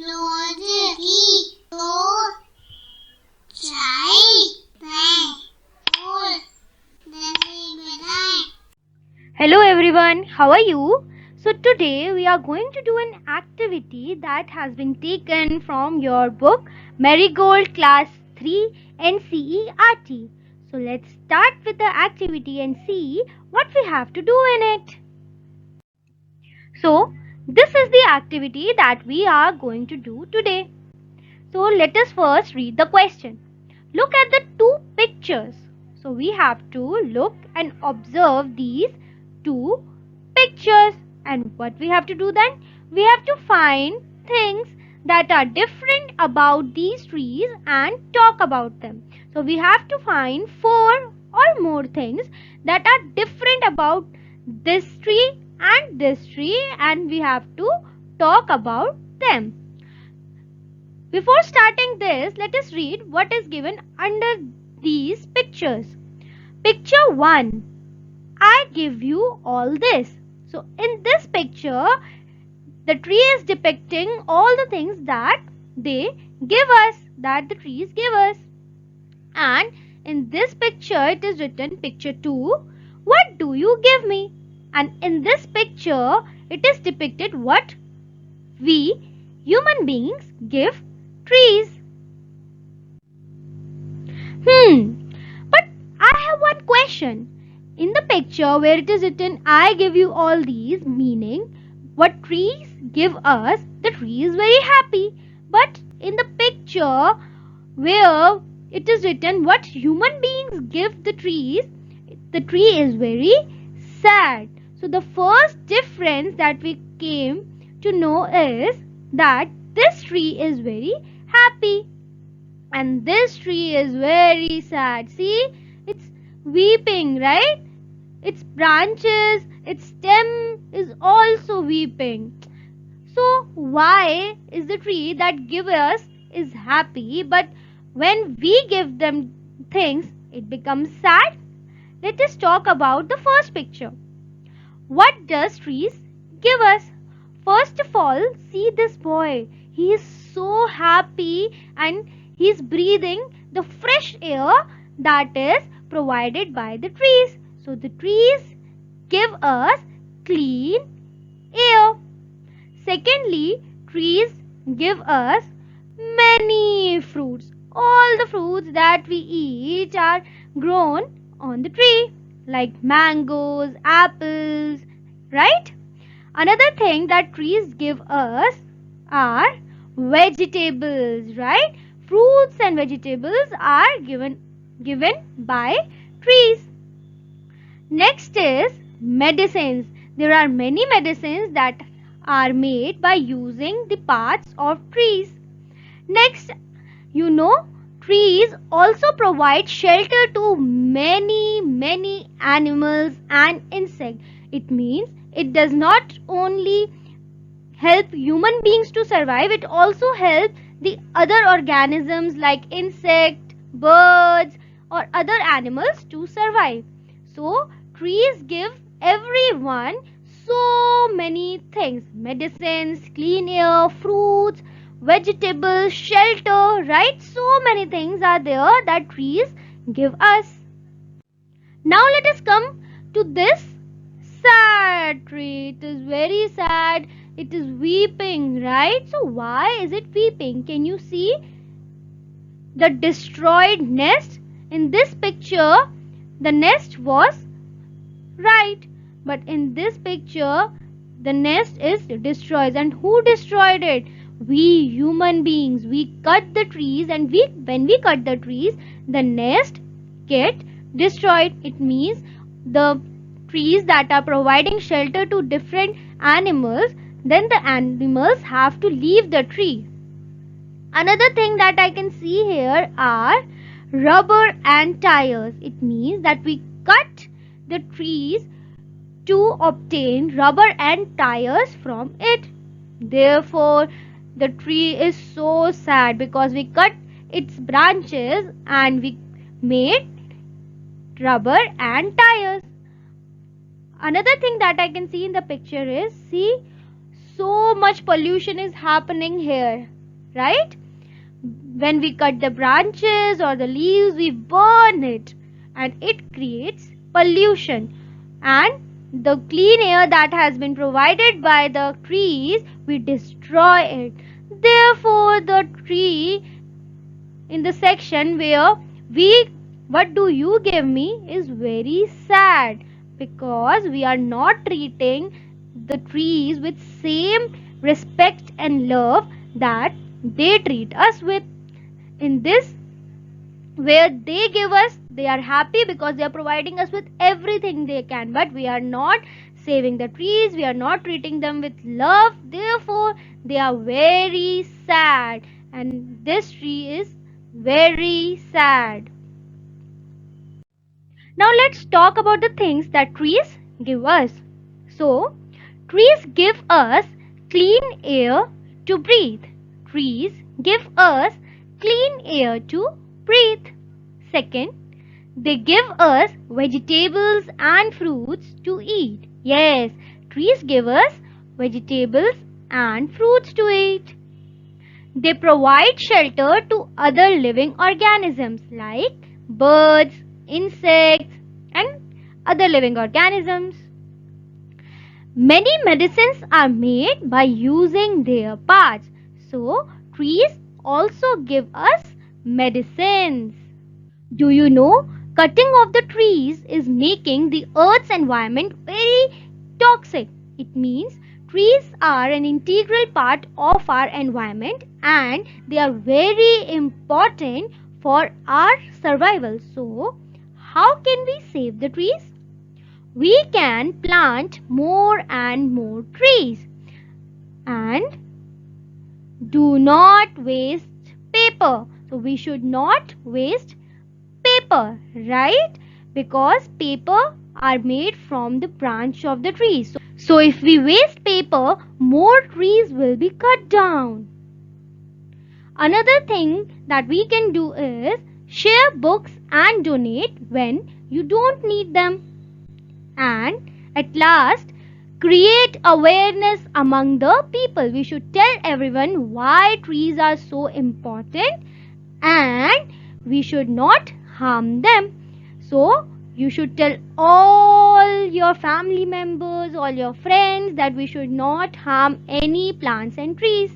Hello everyone, how are you? So today we are going to do an activity that has been taken from your book Marigold Class 3 NCERT. So let's start with the activity and see what we have to do in it. So this is the activity that we are going to do today. So let us first read the question. Look at the two pictures. So we have to look and observe these two pictures. And what we have to do then? We have to find things that are different about these trees and talk about them. So we have to find 4 or more things that are different about this tree and we have to talk about them. Before starting this, let us read what is given under these pictures. Picture 1. I give you all this. So in this picture, the tree is depicting all the things that they give us, that the trees give us. And in this picture, it is written picture 2. What do you give me? And in this picture, it is depicted what we human beings give trees. But I have one question. In the picture where it is written, I give you all these, meaning what trees give us, the tree is very happy. But in the picture where it is written, what human beings give the tree is very sad. So the first difference that we came to know is that this tree is very happy and this tree is very sad. See, it's weeping, right? Its branches, its stem is also weeping. So why is the tree that gives us is happy, but when we give them things, it becomes sad? Let us talk about the first picture. What does trees give us? First of all, see this boy. He is so happy and he is breathing the fresh air that is provided by the trees. So the trees give us clean air. Secondly, trees give us many fruits. All the fruits that we eat are grown on the tree, like mangoes, apples, right? Another thing that trees give us are vegetables, right? Fruits and vegetables are given by trees. Next is medicines. There are many medicines that are made by using the parts of trees. Next, trees also provide shelter to many animals and insects. It means it does not only help human beings to survive, it also helps the other organisms like insects, birds, or other animals to survive. So trees give everyone so many things: medicines, clean air, fruits, vegetables, shelter, right? So many things are there that trees give us. Now let us come to this sad tree. It is very sad. It is weeping, right? So why is it weeping? Can you see the destroyed nest? In this picture, the nest was right, but in this picture, the nest is destroyed. And who destroyed it? We human beings. We cut the trees, and when we cut the trees, the nest get destroyed. It means the trees that are providing shelter to different animals, then the animals have to leave the tree. Another thing that I can see here are rubber and tires. It means that we cut the trees to obtain rubber and tires from it. Therefore, the tree is so sad because we cut its branches and we made rubber and tires. Another thing that I can see in the picture is, see, so much pollution is happening here, right? When we cut the branches or the leaves, we burn it and it creates pollution. And the clean air that has been provided by the trees, we destroy it. Therefore, the tree in the section where we what do you give me is very sad, because we are not treating the trees with same respect and love that they treat us with. In this, where they give us, they are happy because they are providing us with everything they can, but we are not saving the trees, we are not treating them with love, therefore they are very sad, and this tree is very sad. Now let's talk about the things that trees give us. So trees give us clean air to breathe. Trees give us clean air to breathe. Second, they give us vegetables and fruits to eat. Yes, trees give us vegetables and fruits to eat. They provide shelter to other living organisms like birds, insects, and other living organisms. Many medicines are made by using their parts. So, trees also give us medicines. Do you know? Cutting of the trees is making the earth's environment very toxic. It means trees are an integral part of our environment and they are very important for our survival. So, how can we save the trees? We can plant more and more trees, and do not waste paper. So, we should not waste paper, right? Because paper are made from the branch of the tree. So if we waste paper, more trees will be cut down. Another thing that we can do is share books and donate when you don't need them. And at last, create awareness among the people. We should tell everyone why trees are so important and we should not harm them. So, you should tell all your family members, all your friends that we should not harm any plants and trees.